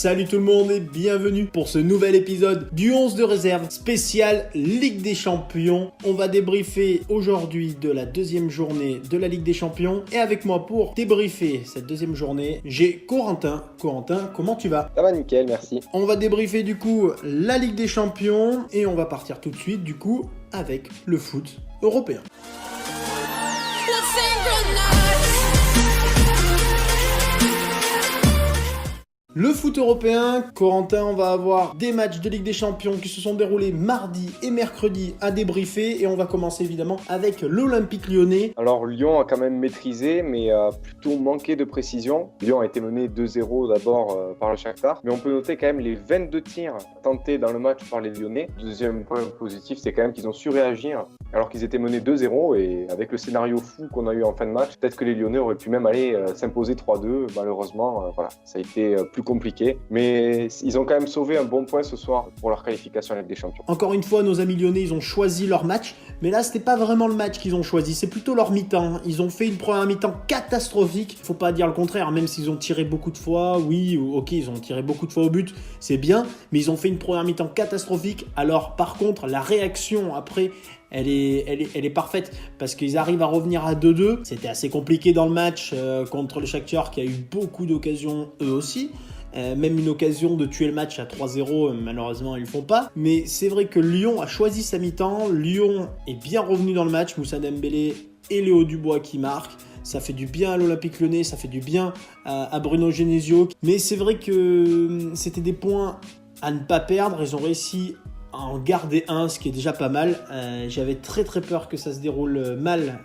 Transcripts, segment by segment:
Salut tout le monde et bienvenue pour ce nouvel épisode du 11 de réserve spécial Ligue des Champions. On va débriefer aujourd'hui de la deuxième journée de la Ligue des Champions. Et avec moi pour débriefer cette deuxième journée, j'ai Corentin. Corentin, comment tu vas? Ça va nickel, merci. On va débriefer du coup la Ligue des Champions et on va partir tout de suite du coup avec le foot européen. Le foot européen, Corentin, on va avoir des matchs de Ligue des Champions qui se sont déroulés mardi et mercredi à débriefer et on va commencer évidemment avec l'Olympique Lyonnais. Alors Lyon a quand même maîtrisé mais a plutôt manqué de précision. Lyon a été mené 2-0 d'abord par le Shakhtar, mais on peut noter quand même les 22 tirs tentés dans le match par les Lyonnais. Deuxième point positif, c'est quand même qu'ils ont su réagir alors qu'ils étaient menés 2-0 et avec le scénario fou qu'on a eu en fin de match, peut-être que les Lyonnais auraient pu même aller s'imposer 3-2. Malheureusement, voilà, ça a été plus compliqué, mais ils ont quand même sauvé un bon point ce soir pour leur qualification à la Ligue des Champions. Encore une fois, nos amis lyonnais, ils ont choisi leur match, mais là, c'était pas vraiment le match qu'ils ont choisi, c'est plutôt leur mi-temps. Ils ont fait une première mi-temps catastrophique, faut pas dire le contraire, même s'ils ont tiré beaucoup de fois, oui, ok, ils ont tiré beaucoup de fois au but, c'est bien, mais ils ont fait une première mi-temps catastrophique. Alors, par contre, la réaction après, elle est parfaite parce qu'ils arrivent à revenir à 2-2. C'était assez compliqué dans le match contre le Shakhtar qui a eu beaucoup d'occasions eux aussi. Même une occasion de tuer le match à 3-0, malheureusement ils le font pas. Mais c'est vrai que Lyon a choisi sa mi-temps. Lyon est bien revenu dans le match. Moussa Dembélé et Léo Dubois qui marquent. Ça fait du bien à l'Olympique Lyonnais, ça fait du bien à Bruno Genesio. Mais c'est vrai que c'était des points à ne pas perdre. Ils ont réussi à en garder un, ce qui est déjà pas mal. J'avais très peur que ça se déroule mal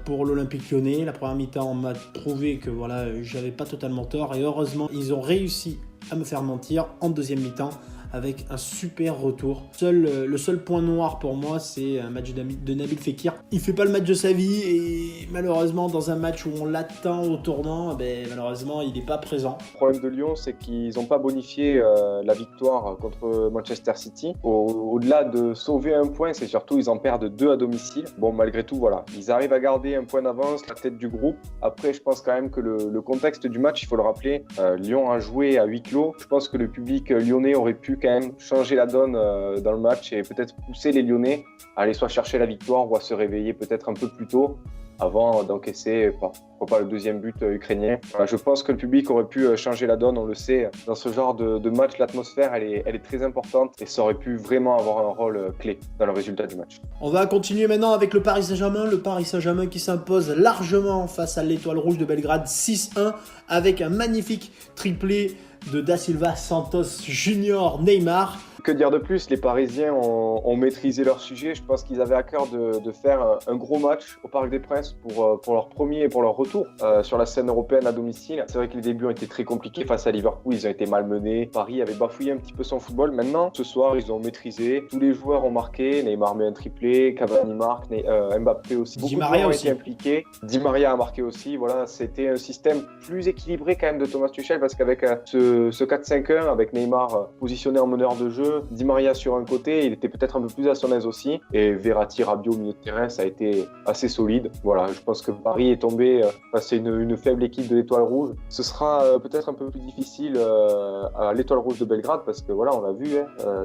pour l'Olympique Lyonnais. La première mi-temps m'a prouvé que voilà, j'avais pas totalement tort. Et heureusement, ils ont réussi à me faire mentir en deuxième mi-temps avec un super retour. Le seul point noir pour moi, c'est un match de Nabil Fekir. Il fait pas le match de sa vie et malheureusement, dans un match où on l'attend au tournant, malheureusement, il n'est pas présent. Le problème de Lyon, c'est qu'ils n'ont pas bonifié la victoire contre Manchester City. Au-delà de sauver un point, c'est surtout ils en perdent 2 à domicile. Bon, malgré tout, voilà, ils arrivent à garder un point d'avance, la tête du groupe. Après, je pense quand même que le contexte du match, il faut le rappeler, Lyon a joué à huis clos. Je pense que le public lyonnais aurait pu quand même changer la donne dans le match et peut-être pousser les Lyonnais à aller soit chercher la victoire ou à se réveiller peut-être un peu plus tôt avant d'encaisser pourquoi pas le deuxième but ukrainien. Voilà, je pense que le public aurait pu changer la donne, on le sait, dans ce genre de match, l'atmosphère elle est très importante et ça aurait pu vraiment avoir un rôle clé dans le résultat du match. On va continuer maintenant avec le Paris Saint-Germain. Le Paris Saint-Germain qui s'impose largement face à l'Étoile Rouge de Belgrade 6-1 avec un magnifique triplé de Da Silva, Santos, Junior, Neymar. Que dire de plus? Les Parisiens ont maîtrisé leur sujet. Je pense qu'ils avaient à cœur de faire un gros match au Parc des Princes pour leur premier et pour leur retour sur la scène européenne à domicile. C'est vrai que les débuts ont été très compliqués face à Liverpool. Ils ont été malmenés. Paris avait bafouillé un petit peu son football. Maintenant, ce soir, ils ont maîtrisé. Tous les joueurs ont marqué. Neymar met un triplé, Cavani marque, Mbappé aussi. Beaucoup de joueurs ont été impliqués. Di Maria a marqué aussi. Voilà, c'était un système plus équilibré quand même de Thomas Tuchel parce qu'avec ce 4-5-1, avec Neymar positionné en meneur de jeu, Di Maria sur un côté, il était peut-être un peu plus à son aise aussi. Et Verratti, Rabiot au milieu de terrain, ça a été assez solide. Voilà, je pense que Paris est tombé face à une faible équipe de l'Étoile Rouge. Ce sera peut-être un peu plus difficile à l'Étoile Rouge de Belgrade parce que voilà, on l'a vu,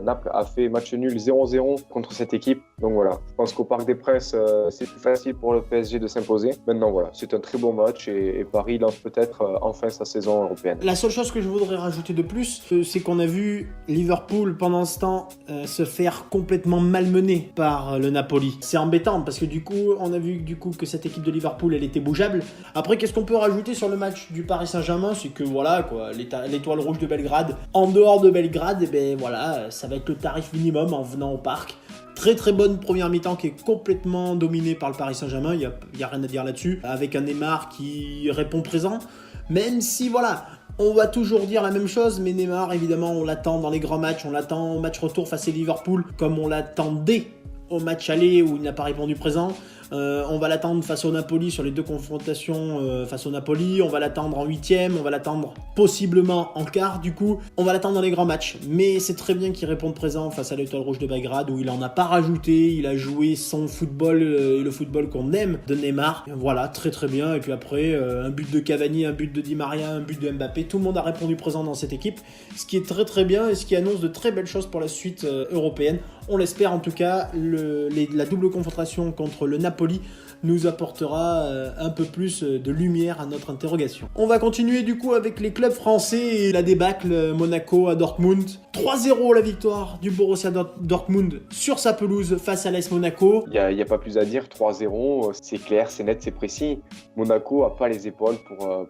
Naples a fait match nul 0-0 contre cette équipe. Donc voilà, je pense qu'au Parc des Princes, c'est plus facile pour le PSG de s'imposer. Maintenant voilà, c'est un très bon match et Paris lance peut-être enfin sa saison européenne. La seule chose que je voudrais rajouter de plus, c'est qu'on a vu Liverpool pendant ce temps se faire complètement malmener par le Napoli. C'est embêtant parce que du coup, on a vu que cette équipe de Liverpool, elle était bougeable. Après, qu'est-ce qu'on peut rajouter sur le match du Paris Saint-Germain? C'est que voilà, quoi, l'Étoile Rouge de Belgrade, en dehors de Belgrade, voilà, ça va être le tarif minimum en venant au parc. Très bonne première mi-temps qui est complètement dominée par le Paris Saint-Germain, il y a rien à dire là-dessus, avec un Neymar qui répond présent, même si voilà, on va toujours dire la même chose, mais Neymar évidemment on l'attend dans les grands matchs, on l'attend au match retour face à Liverpool comme on l'attendait au match aller où il n'a pas répondu présent. On va l'attendre face au Napoli sur les 2 confrontations face au Napoli. On va l'attendre en 8e. On va l'attendre possiblement en quart du coup. On va l'attendre dans les grands matchs. Mais c'est très bien qu'il réponde présent face à l'Étoile Rouge de Belgrade où il en a pas rajouté. Il a joué son football et le football qu'on aime de Neymar. Voilà, très très bien. Et puis après, un but de Cavani, un but de Di Maria, un but de Mbappé. Tout le monde a répondu présent dans cette équipe. Ce qui est très très bien et ce qui annonce de très belles choses pour la suite européenne. On l'espère en tout cas. La double confrontation contre le Napoli nous apportera un peu plus de lumière à notre interrogation. On va continuer du coup avec les clubs français et la débâcle Monaco à Dortmund. 3-0 la victoire du Borussia Dortmund sur sa pelouse face à l'AS Monaco. Il n'y a pas plus à dire, 3-0, c'est clair, c'est net, c'est précis. Monaco n'a pas les épaules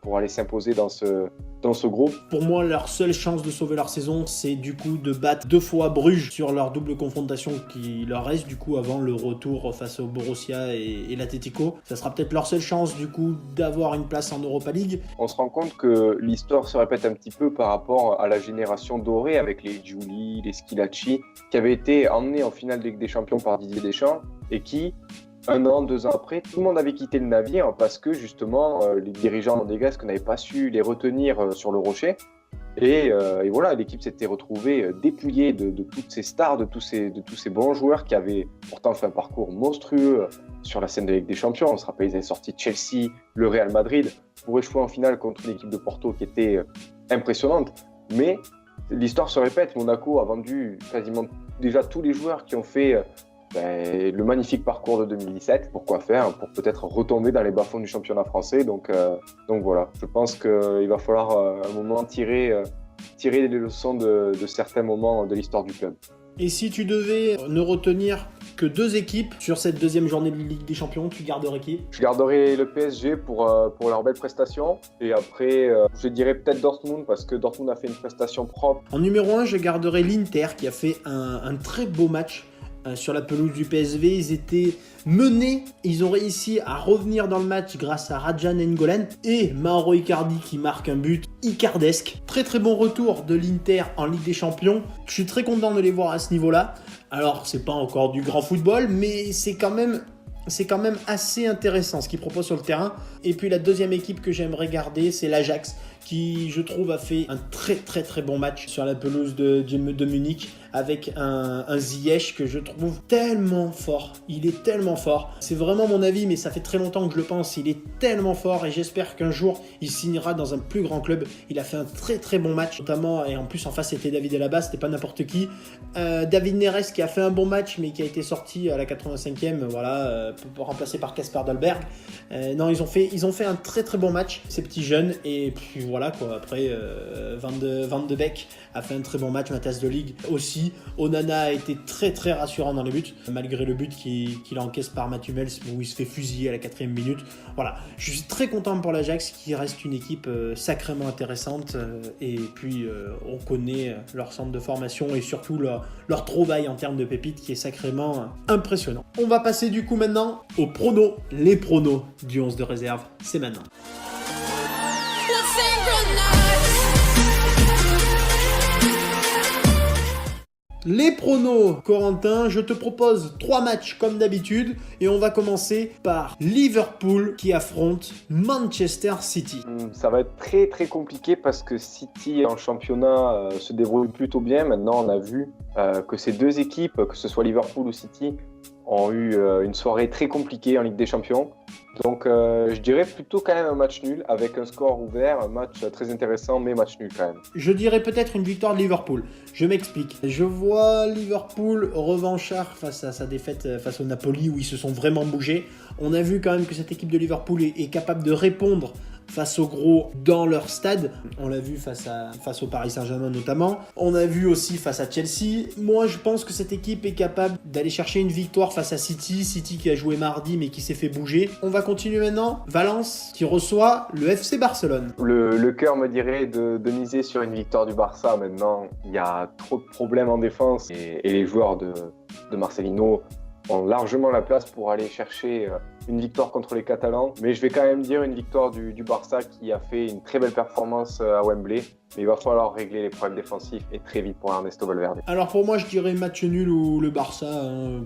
pour aller s'imposer dans ce groupe. Pour moi, leur seule chance de sauver leur saison, c'est du coup de battre 2 fois Bruges sur leur double confrontation qui leur reste du coup avant le retour face au Borussia et l'Atlético. Ça sera peut-être leur seule chance du coup d'avoir une place en Europa League. On se rend compte que l'histoire se répète un petit peu par rapport à la génération dorée avec les Giuli, les Schilacci, qui avaient été emmenés en finale de Ligue des Champions par Didier Deschamps et qui, 1 an, 2 ans après, tout le monde avait quitté le navire parce que justement les dirigeants monégasques n'avaient pas su les retenir sur le rocher. Et voilà, l'équipe s'était retrouvée dépouillée de toutes ces stars, de tous ces bons joueurs qui avaient pourtant fait un parcours monstrueux sur la scène de Ligue des Champions. On se rappelle, ils avaient sorti Chelsea, le Real Madrid, pour échouer en finale contre une équipe de Porto qui était impressionnante. Mais l'histoire se répète, Monaco a vendu quasiment déjà tous les joueurs qui ont fait le magnifique parcours de 2017. Pourquoi faire? Pour peut-être retomber dans les bas-fonds du championnat français. Donc voilà, je pense qu'il va falloir à un moment tirer les leçons de certains moments de l'histoire du club. Et si tu devais ne retenir que 2 équipes sur cette 2e journée de Ligue des Champions, tu garderais qui? Je garderai le PSG pour leur belle prestation. Et après, je dirais peut-être Dortmund parce que Dortmund a fait une prestation propre. En numéro 1, je garderai l'Inter qui a fait un très beau match sur la pelouse du PSV. Ils étaient menés, ils ont réussi à revenir dans le match grâce à Rajan N'Golan et Mauro Icardi qui marque un but icardesque. Très très bon retour de l'Inter en Ligue des Champions. Je suis très content de les voir à ce niveau-là. Alors c'est pas encore du grand football, mais c'est quand même assez intéressant ce qu'ils proposent sur le terrain. Et puis la 2e équipe que j'aimerais garder, c'est l'Ajax, qui je trouve a fait un très très très bon match sur la pelouse de Munich avec un Ziyech que je trouve tellement fort. Il est tellement fort. C'est vraiment mon avis, mais ça fait très longtemps que je le pense. Il est tellement fort et j'espère qu'un jour il signera dans un plus grand club. Il a fait un très très bon match, notamment, et en plus en face c'était David Alaba, c'était pas n'importe qui. David Neres qui a fait un bon match mais qui a été sorti à la 85e, voilà, remplacé par Kasper Dolberg. Non, ils ont fait un très très bon match, ces petits jeunes, et puis voilà quoi. Après, Van de Beek a fait un très bon match, Matthijs de Ligt aussi. Onana a été très très rassurant dans les buts, malgré le but qu'il encaisse par Mathieu Mels où il se fait fusiller à la 4e minute. Voilà, je suis très content pour l'Ajax qui reste une équipe sacrément intéressante et puis on connaît leur centre de formation et surtout leur trouvaille en termes de pépites qui est sacrément impressionnant. On va passer du coup maintenant aux pronos. Les pronos du 11 de réserve, c'est maintenant. Les pronos, Corentin, je te propose 3 matchs comme d'habitude et on va commencer par Liverpool qui affronte Manchester City. Ça va être très très compliqué parce que City en championnat se débrouille plutôt bien. Maintenant on a vu que ces 2 équipes, que ce soit Liverpool ou City, ont eu une soirée très compliquée en Ligue des Champions. Donc je dirais plutôt quand même un match nul avec un score ouvert, un match très intéressant mais match nul quand même. Je dirais peut-être une victoire de Liverpool. Je m'explique. Je vois Liverpool revanchard face à sa défaite face au Napoli où ils se sont vraiment bougés. On a vu quand même que cette équipe de Liverpool est capable de répondre face aux gros dans leur stade. On l'a vu face au Paris Saint-Germain notamment. On a vu aussi face à Chelsea. Moi, je pense que cette équipe est capable d'aller chercher une victoire face à City. City qui a joué mardi mais qui s'est fait bouger. On va continuer maintenant. Valence qui reçoit le FC Barcelone. Le cœur me dirait de miser sur une victoire du Barça. Maintenant, il y a trop de problèmes en défense et les joueurs de Marcelino ont largement la place pour aller chercher une victoire contre les Catalans. Mais je vais quand même dire une victoire du Barça qui a fait une très belle performance à Wembley Mais il va falloir régler les problèmes défensifs et très vite pour Ernesto Valverde. Alors pour moi, je dirais match nul ou le Barça.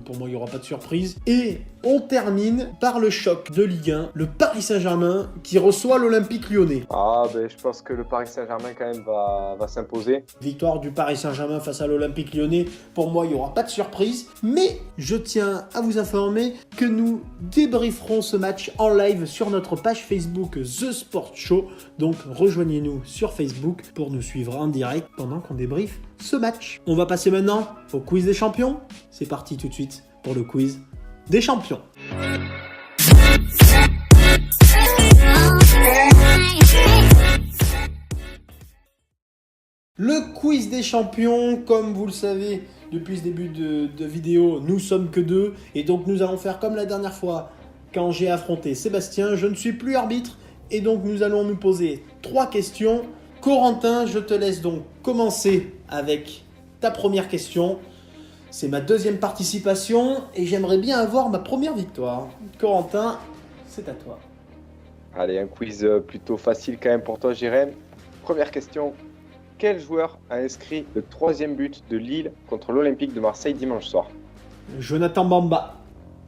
Pour moi, il n'y aura pas de surprise. Et on termine par le choc de Ligue 1, le Paris Saint-Germain qui reçoit l'Olympique Lyonnais. Je pense que le Paris Saint-Germain quand même va s'imposer. Victoire du Paris Saint-Germain face à l'Olympique Lyonnais. Pour moi, il n'y aura pas de surprise. Mais je tiens à vous informer que nous débrieferons ce match en live sur notre page Facebook The Sport Show. Donc rejoignez-nous sur Facebook pour nous suivre en direct pendant qu'on débriefe ce match. On va passer maintenant au quiz des champions. C'est parti tout de suite pour le quiz des champions. Le quiz des champions, comme vous le savez depuis ce début de vidéo, nous sommes que deux et donc nous allons faire comme la dernière fois quand j'ai affronté Sébastien. Je ne suis plus arbitre et donc nous allons nous poser 3 questions. Corentin, je te laisse donc commencer avec ta première question. C'est ma deuxième participation et j'aimerais bien avoir ma première victoire. Corentin, c'est à toi. Allez, un quiz plutôt facile quand même pour toi, Jérém. Première question. Quel joueur a inscrit le 3e but de Lille contre l'Olympique de Marseille dimanche soir? Jonathan Bamba.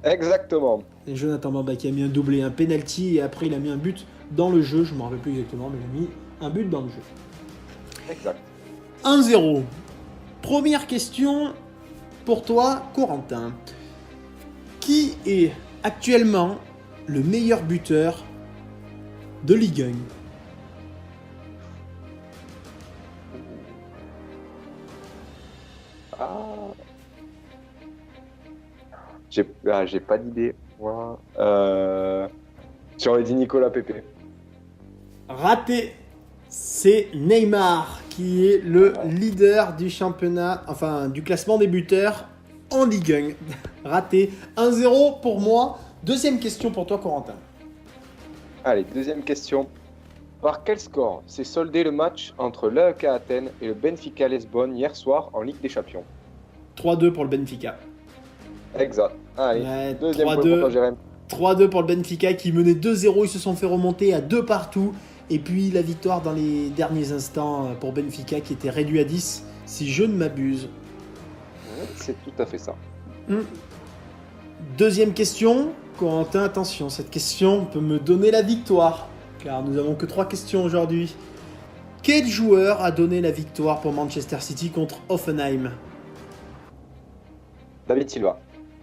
Exactement. Et Jonathan Bamba qui a mis un doublé, un penalty et après il a mis un but dans le jeu. Je ne me rappelle plus exactement, mais il a mis un but dans le jeu. Exact. 1-0. Première question pour toi, Corentin. Qui est actuellement le meilleur buteur de Ligue 1? J'ai pas d'idée. Moi. J'aurais dit Nicolas Pepe. Raté. C'est Neymar qui est le leader du championnat, enfin du classement des buteurs en Ligue 1. Raté. 1-0 pour moi. Deuxième question pour toi, Corentin. Allez, deuxième question. Par quel score s'est soldé le match entre l'AEK Athènes et le Benfica Lisbonne hier soir en Ligue des Champions? 3-2 pour le Benfica. Exact. Allez, Ouais, deuxième point 3-2. pour toi, Jérém. 3-2 pour le Benfica qui menait 2-0. Ils se sont fait remonter à 2 partout. Et puis la victoire dans les derniers instants pour Benfica qui était réduit à 10, si je ne m'abuse. C'est tout à fait ça. Deuxième question. Corentin, attention, cette question peut me donner la victoire. Car nous n'avons que 3 questions aujourd'hui. Quel joueur a donné la victoire pour Manchester City contre Hoffenheim? David Silva.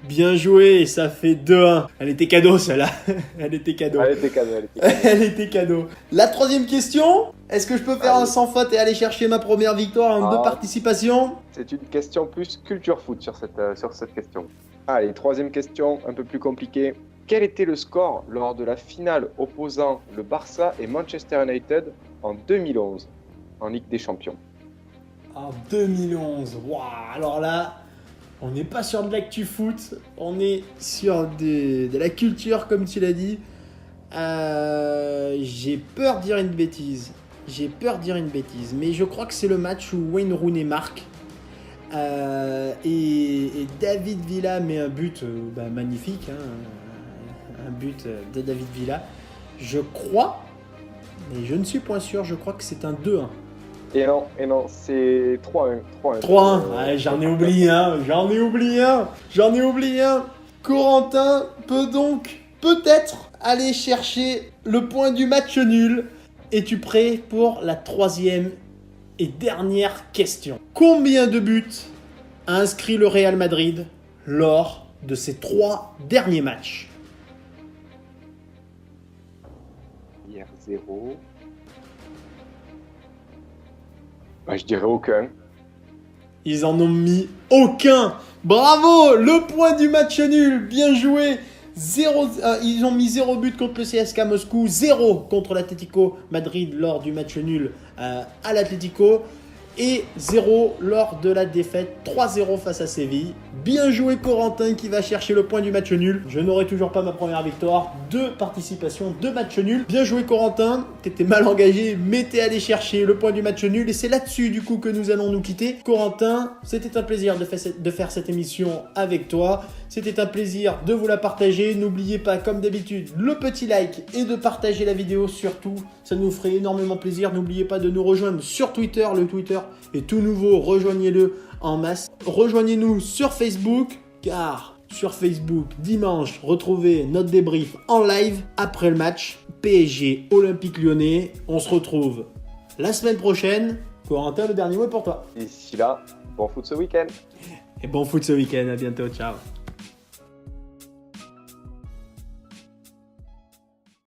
Bien joué, ça fait 2-1. Elle était cadeau celle-là. Elle était cadeau. Elle était cadeau. Elle était cadeau. La troisième question. Est-ce que je peux faire un sans faute et aller chercher ma première victoire en 2 participations? C'est une question plus culture foot sur cette question. Allez, troisième question, un peu plus compliquée. Quel était le score lors de la finale opposant le Barça et Manchester United en 2011 en Ligue des Champions? En 2011. Waouh, alors là, on n'est pas sur de l'actu foot, on est sur de la culture comme tu l'as dit. J'ai peur de dire une bêtise. Mais je crois que c'est le match où Wayne Rooney marque. Et David Villa met un but magnifique. Un but de David Villa. Je crois, mais je ne suis point sûr, je crois que c'est un 2-1. Et non, c'est 3-1. 3-1. Ouais, j'en ai oublié un. Corentin peut donc peut-être aller chercher le point du match nul. Es-tu prêt pour la troisième et dernière question? Combien de buts a inscrit le Real Madrid lors de ces 3 derniers matchs? Hier 0. Je dirais aucun. Ils en ont mis aucun. Bravo, le point du match nul. Bien joué. Ils ont mis 0 but contre le CSKA Moscou, 0 contre l'Atlético Madrid lors du match nul à l'Atlético. et 0 lors de la défaite 3-0 face à Séville. Bien joué Corentin qui va chercher le point du match nul. Je n'aurai toujours pas ma première victoire. 2 participations, 2 matchs nuls. Bien joué Corentin, t'étais mal engagé, mais t'es allé chercher le point du match nul. Et c'est là-dessus du coup que nous allons nous quitter. Corentin, c'était un plaisir de faire cette émission avec toi. C'était un plaisir de vous la partager. N'oubliez pas, comme d'habitude, le petit like et de partager la vidéo surtout. Ça nous ferait énormément plaisir. N'oubliez pas de nous rejoindre sur Twitter. Le Twitter est tout nouveau. Rejoignez-le en masse. Rejoignez-nous sur Facebook, car sur Facebook, dimanche, retrouvez notre débrief en live après le match PSG Olympique Lyonnais. On se retrouve la semaine prochaine. Corentin, le dernier mot est pour toi. D'ici là, bon foot ce week-end. Et bon foot ce week-end. À bientôt. Ciao.